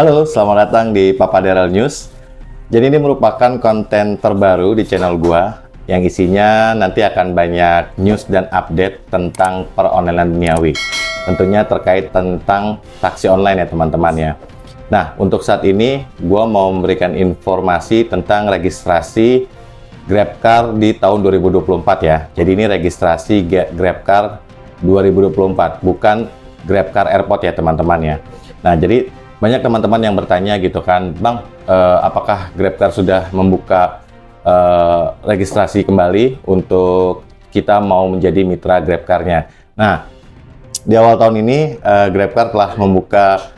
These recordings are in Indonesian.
Halo, selamat datang di Papa Daryl News. Jadi ini merupakan konten terbaru di channel gua yang isinya nanti akan banyak news dan update tentang peronlinean duniawi. Tentunya terkait tentang taksi online ya teman-teman ya. Nah, untuk saat ini gua mau memberikan informasi tentang registrasi GrabCar di tahun 2024 ya. Jadi ini registrasi GrabCar 2024, bukan GrabCar Airport ya teman-teman ya. Nah, jadi banyak teman-teman yang bertanya gitu kan, Bang, apakah GrabCar sudah membuka registrasi kembali untuk kita mau menjadi mitra GrabCar-nya. Nah, di awal tahun ini GrabCar telah membuka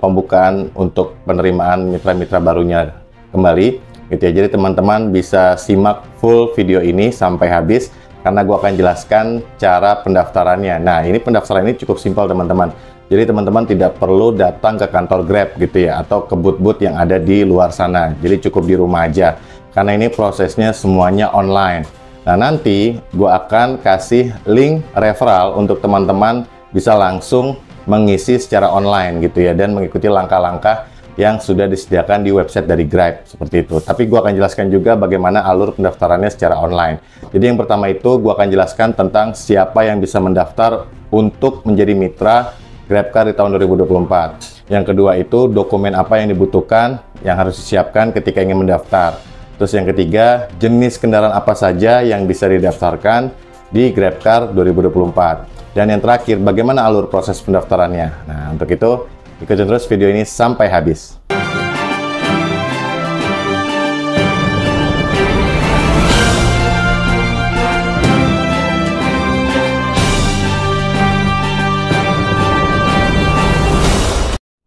pembukaan untuk penerimaan mitra-mitra barunya kembali, gitu ya. Jadi teman-teman bisa simak full video ini sampai habis karena gua akan jelaskan cara pendaftarannya. Nah, ini pendaftaran ini cukup simpel teman-teman. Jadi teman-teman tidak perlu datang ke kantor Grab gitu ya, atau ke booth-booth yang ada di luar sana. Jadi cukup di rumah aja, karena ini prosesnya semuanya online. Nah, nanti gue akan kasih link referral untuk teman-teman bisa langsung mengisi secara online gitu ya, dan mengikuti langkah-langkah yang sudah disediakan di website dari Grab, seperti itu. Tapi gue akan jelaskan juga bagaimana alur pendaftarannya secara online. Jadi yang pertama itu gue akan jelaskan tentang siapa yang bisa mendaftar untuk menjadi mitra GrabCar di tahun 2024. Yang kedua itu dokumen apa yang dibutuhkan yang harus disiapkan ketika ingin mendaftar. Terus yang ketiga, jenis kendaraan apa saja yang bisa didaftarkan di GrabCar 2024. Dan yang terakhir, bagaimana alur proses pendaftarannya. Nah, untuk itu ikutin terus video ini sampai habis.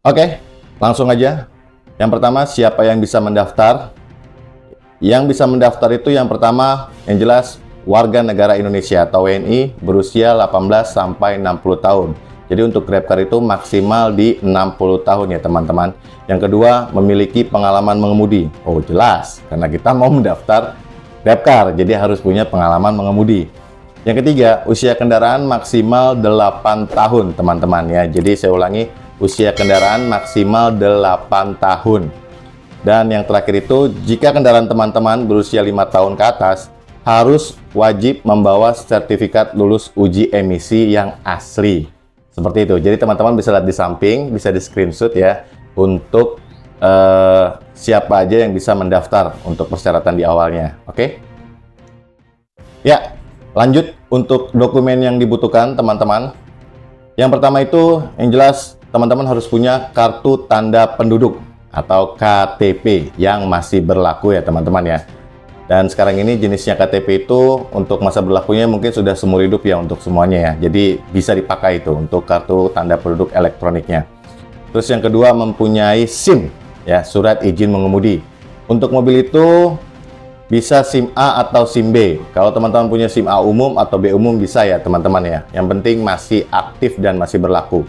Oke, langsung aja. Yang pertama, siapa yang bisa mendaftar? Yang bisa mendaftar itu yang pertama, yang jelas warga negara Indonesia atau WNI berusia 18 sampai 60 tahun. Jadi untuk GrabCar itu maksimal di 60 tahun ya teman-teman. Yang kedua, memiliki pengalaman mengemudi. Oh jelas, karena kita mau mendaftar GrabCar, jadi harus punya pengalaman mengemudi. Yang ketiga, usia kendaraan maksimal 8 tahun teman-teman ya. Jadi saya ulangi, usia kendaraan maksimal 8 tahun. Dan yang terakhir itu, jika kendaraan teman-teman berusia 5 tahun ke atas, harus wajib membawa sertifikat lulus uji emisi yang asli. Seperti itu. Jadi teman-teman bisa lihat di samping, bisa di screenshot ya, untuk siapa aja yang bisa mendaftar untuk persyaratan di awalnya. Oke? Ya, lanjut untuk dokumen yang dibutuhkan teman-teman. Yang pertama itu, yang jelas teman-teman harus punya kartu tanda penduduk atau KTP yang masih berlaku ya teman-teman ya. Dan sekarang ini jenisnya KTP itu untuk masa berlakunya mungkin sudah seumur hidup ya untuk semuanya ya. Jadi bisa dipakai itu untuk kartu tanda penduduk elektroniknya. Terus yang kedua, mempunyai SIM ya, surat izin mengemudi. Untuk mobil itu bisa SIM A atau SIM B. Kalau teman-teman punya SIM A umum atau B umum bisa ya teman-teman ya. Yang penting masih aktif dan masih berlaku.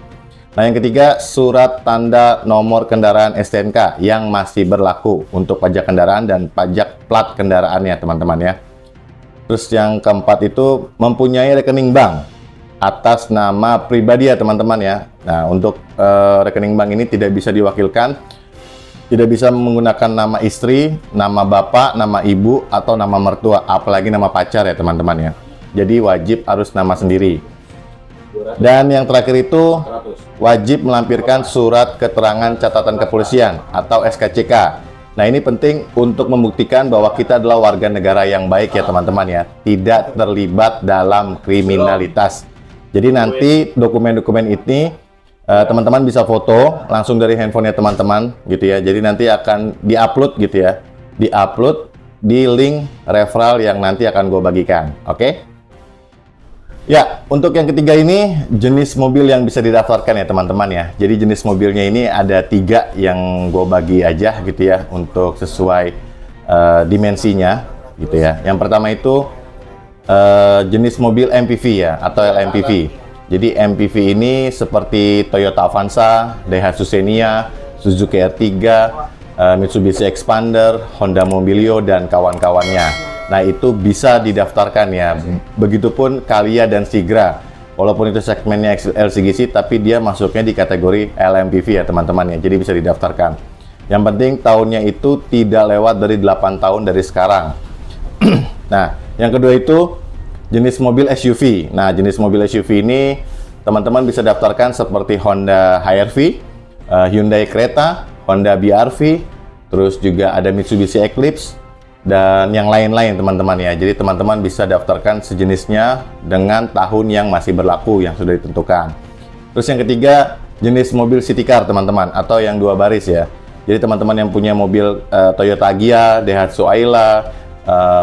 Nah, yang ketiga, surat tanda nomor kendaraan STNK yang masih berlaku untuk pajak kendaraan dan pajak plat kendaraannya, teman-teman ya. Terus yang keempat itu, mempunyai rekening bank atas nama pribadi ya, teman-teman ya. Nah, untuk rekening bank ini tidak bisa diwakilkan, tidak bisa menggunakan nama istri, nama bapak, nama ibu, atau nama mertua, apalagi nama pacar ya, teman-teman ya. Jadi wajib harus nama sendiri. Dan yang terakhir itu, wajib melampirkan surat keterangan catatan kepolisian atau SKCK. Nah, ini penting untuk membuktikan bahwa kita adalah warga negara yang baik ya teman-teman ya, tidak terlibat dalam kriminalitas. Jadi nanti dokumen-dokumen ini teman-teman bisa foto langsung dari handphonenya teman-teman gitu ya. Jadi nanti akan diupload gitu ya, diupload di link referral yang nanti akan gue bagikan. Oke? Ya, untuk yang ketiga ini jenis mobil yang bisa didaftarkan ya teman-teman ya. Jadi jenis mobilnya ini ada 3 yang gue bagi aja gitu ya, untuk sesuai dimensinya gitu ya. Yang pertama itu jenis mobil MPV ya, atau LMPV. Jadi MPV ini seperti Toyota Avanza, Daihatsu Xenia, Suzuki R3, Mitsubishi Expander, Honda Mobilio, dan kawan-kawannya. Nah, itu bisa didaftarkan ya. Begitupun Calya dan Sigra. Walaupun itu segmennya LCGC, tapi dia masuknya di kategori LMPV ya teman-teman ya, jadi bisa didaftarkan. Yang penting tahunnya itu tidak lewat dari 8 tahun dari sekarang. Nah, yang kedua itu jenis mobil SUV. Nah, jenis mobil SUV ini teman-teman bisa daftarkan seperti Honda HR-V, Hyundai Creta, Honda BR-V, terus juga ada Mitsubishi Eclipse, dan yang lain-lain teman-teman ya. Jadi teman-teman bisa daftarkan sejenisnya dengan tahun yang masih berlaku yang sudah ditentukan. Terus yang ketiga, jenis mobil city car teman-teman, atau yang 2 baris ya. Jadi teman-teman yang punya mobil Toyota Agya, Daihatsu Ayla,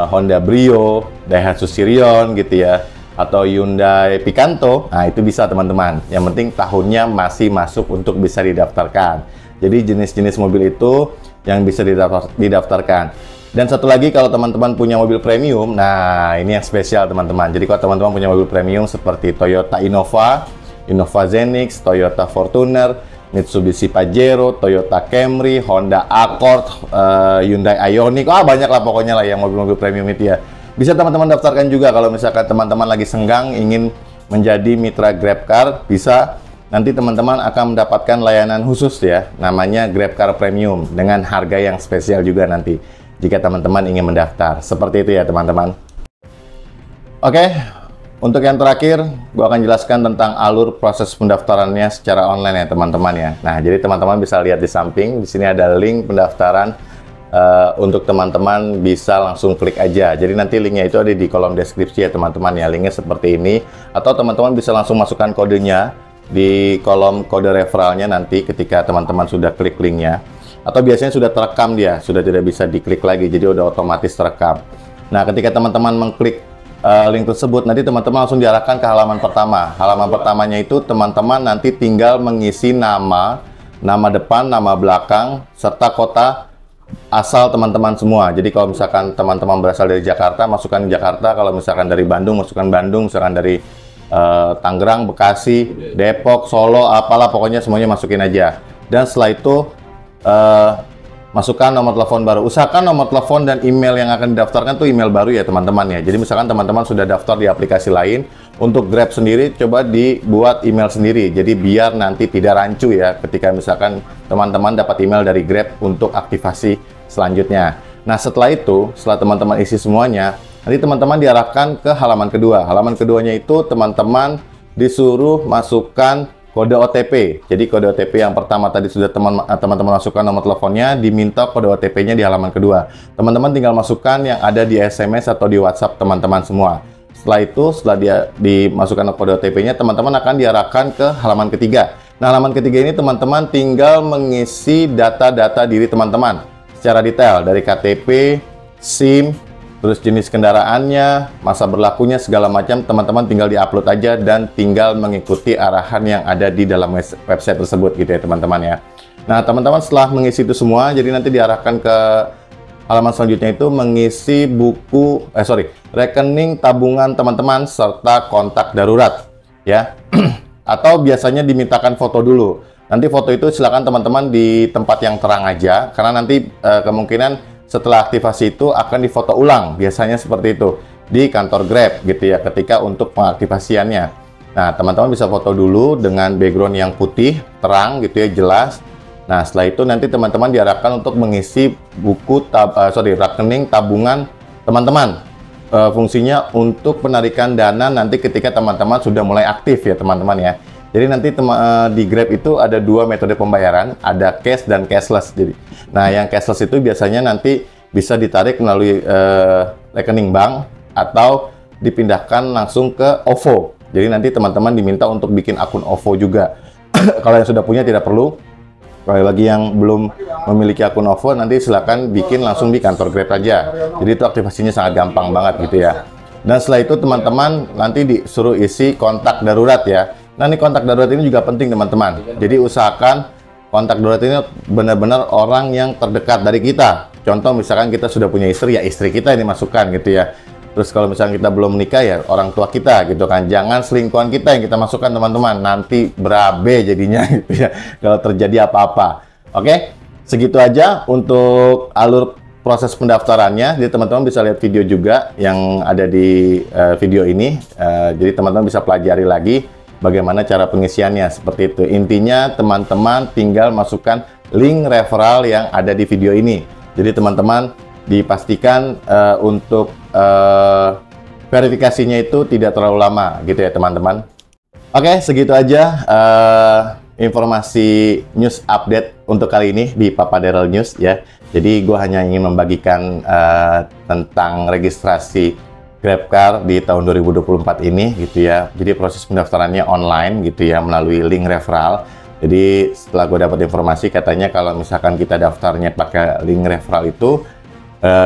Honda Brio, Daihatsu Sirion gitu ya, atau Hyundai Picanto, nah itu bisa teman-teman. Yang penting tahunnya masih masuk untuk bisa didaftarkan. Jadi jenis-jenis mobil itu yang bisa didaftarkan. Dan satu lagi, kalau teman-teman punya mobil premium, nah ini yang spesial teman-teman. Jadi kalau teman-teman punya mobil premium seperti Toyota Innova, Innova Zenix, Toyota Fortuner, Mitsubishi Pajero, Toyota Camry, Honda Accord, Hyundai Ioniq, banyak lah pokoknya lah yang mobil-mobil premium itu ya. Bisa teman-teman daftarkan juga kalau misalkan teman-teman lagi senggang ingin menjadi mitra GrabCar, bisa. Nanti teman-teman akan mendapatkan layanan khusus ya, namanya GrabCar Premium dengan harga yang spesial juga nanti jika teman-teman ingin mendaftar. Seperti itu ya teman-teman. Oke, untuk yang terakhir, gua akan jelaskan tentang alur proses pendaftarannya secara online ya teman-teman ya. Nah, jadi teman-teman bisa lihat di samping, di sini ada link pendaftaran. Untuk teman-teman bisa langsung klik aja. Jadi nanti linknya itu ada di kolom deskripsi ya teman-teman ya. Linknya seperti ini. Atau teman-teman bisa langsung masukkan kodenya di kolom kode referralnya nanti ketika teman-teman sudah klik linknya. Atau biasanya sudah terekam dia, sudah tidak bisa diklik lagi, jadi udah otomatis terekam. Nah, ketika teman-teman mengklik link tersebut, nanti teman-teman langsung diarahkan ke halaman pertama. Halaman pertamanya itu teman-teman nanti tinggal mengisi nama depan, nama belakang, serta kota asal teman-teman semua. Jadi kalau misalkan teman-teman berasal dari Jakarta, masukkan Jakarta. Kalau misalkan dari Bandung, masukkan Bandung. Misalkan dari Tangerang, Bekasi, Depok, Solo, apalah pokoknya semuanya masukin aja. Dan setelah itu masukkan nomor telepon baru. Usahakan nomor telepon dan email yang akan didaftarkan tuh email baru ya teman-teman ya. Jadi misalkan teman-teman sudah daftar di aplikasi lain, untuk Grab sendiri coba dibuat email sendiri. Jadi biar nanti tidak rancu ya ketika misalkan teman-teman dapat email dari Grab untuk aktivasi selanjutnya. Nah, setelah itu, setelah teman-teman isi semuanya, nanti teman-teman diarahkan ke halaman kedua. Halaman keduanya itu teman-teman disuruh masukkan kode OTP. Jadi kode OTP yang pertama tadi sudah teman-teman masukkan nomor teleponnya, diminta kode OTP-nya di halaman kedua. Teman-teman tinggal masukkan yang ada di SMS atau di WhatsApp teman-teman semua. Setelah itu, setelah dia dimasukkan kode OTP-nya, teman-teman akan diarahkan ke halaman ketiga. Nah, halaman ketiga ini teman-teman tinggal mengisi data-data diri teman-teman secara detail dari KTP, SIM, terus jenis kendaraannya, masa berlakunya, segala macam. Teman-teman tinggal diupload aja dan tinggal mengikuti arahan yang ada di dalam website tersebut gitu ya teman-teman ya. Nah, teman-teman setelah mengisi itu semua, jadi nanti diarahkan ke halaman selanjutnya itu mengisi rekening tabungan teman-teman serta kontak darurat ya. Atau biasanya dimintakan foto dulu. Nanti foto itu silakan teman-teman di tempat yang terang aja, karena nanti kemungkinan setelah aktivasi itu akan difoto ulang, biasanya seperti itu di kantor Grab gitu ya, ketika untuk pengaktivasiannya. Nah, teman-teman bisa foto dulu dengan background yang putih, terang gitu ya, jelas. Nah, setelah itu nanti teman-teman diarahkan untuk mengisi rekening tabungan teman-teman. Fungsinya untuk penarikan dana nanti ketika teman-teman sudah mulai aktif ya teman-teman ya. Jadi nanti di Grab itu ada 2 metode pembayaran, ada cash dan cashless. Jadi, nah yang cashless itu biasanya nanti bisa ditarik melalui rekening bank atau dipindahkan langsung ke OVO. Jadi nanti teman-teman diminta untuk bikin akun OVO juga. Kalau yang sudah punya tidak perlu. Kalau bagi yang belum memiliki akun OVO, nanti silakan bikin langsung di kantor Grab aja. Jadi itu aktivasinya sangat gampang banget gitu ya. Dan setelah itu teman-teman nanti disuruh isi kontak darurat ya. Nah, ini kontak darurat ini juga penting teman-teman. Jadi usahakan kontak darurat ini benar-benar orang yang terdekat dari kita. Contoh misalkan kita sudah punya istri, ya istri kita ini masukkan gitu ya. Terus kalau misalnya kita belum menikah ya orang tua kita gitu kan. Jangan selingkuhan kita yang kita masukkan teman-teman. Nanti berabe jadinya gitu ya kalau terjadi apa-apa. Oke, segitu aja untuk alur proses pendaftarannya, jadi teman-teman bisa lihat video juga yang ada di video ini. Jadi teman-teman bisa pelajari lagi bagaimana cara pengisiannya, seperti itu. Intinya teman-teman tinggal masukkan link referral yang ada di video ini. Jadi teman-teman dipastikan untuk verifikasinya itu tidak terlalu lama gitu ya teman-teman. Oke, segitu aja informasi news update untuk kali ini di Papa Daryl News ya. Jadi gue hanya ingin membagikan tentang registrasi GrabCar di tahun 2024 ini gitu ya. Jadi proses pendaftarannya online gitu ya, melalui link referral. Jadi setelah gue dapat informasi, katanya kalau misalkan kita daftarnya pakai link referral itu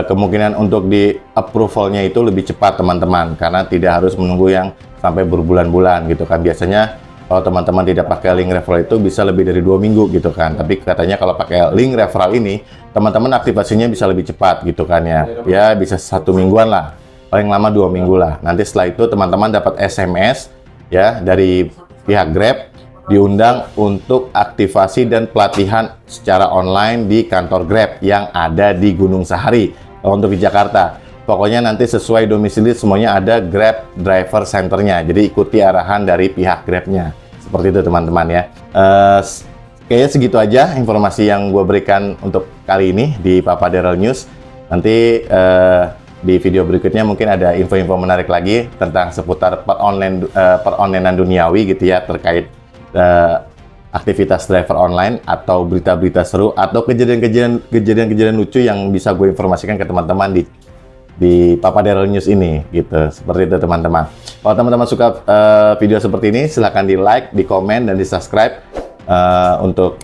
kemungkinan untuk di approvalnya itu lebih cepat teman-teman, karena tidak harus menunggu yang sampai berbulan-bulan gitu kan. Biasanya kalau teman-teman tidak pakai link referral itu bisa lebih dari 2 minggu gitu kan. Tapi katanya kalau pakai link referral ini, teman-teman aktivasinya bisa lebih cepat gitu kan ya. Ya bisa 1 mingguan lah, paling lama 2 minggu lah. Nanti setelah itu teman-teman dapat SMS ya dari pihak Grab, diundang untuk aktivasi dan pelatihan secara online di kantor Grab yang ada di Gunung Sahari untuk di Jakarta. Pokoknya nanti sesuai domisili semuanya ada Grab Driver Centernya. Jadi ikuti arahan dari pihak Grabnya. Seperti itu teman-teman ya. Kayaknya segitu aja informasi yang gue berikan untuk kali ini di Papa Daryl News. Nanti di video berikutnya mungkin ada info-info menarik lagi tentang seputar peronlinean duniawi gitu ya, terkait aktivitas driver online atau berita-berita seru atau kejadian-kejadian lucu yang bisa gue informasikan ke teman-teman di Papa Daryl News ini gitu. Seperti itu teman-teman. Kalau teman-teman suka video seperti ini, silahkan di like, di komen, dan di subscribe untuk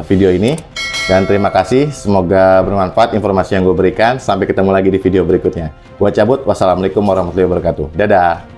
video ini. Dan terima kasih, semoga bermanfaat informasi yang gue berikan. Sampai ketemu lagi di video berikutnya. Gue cabut, wassalamualaikum warahmatullahi wabarakatuh. Dadah.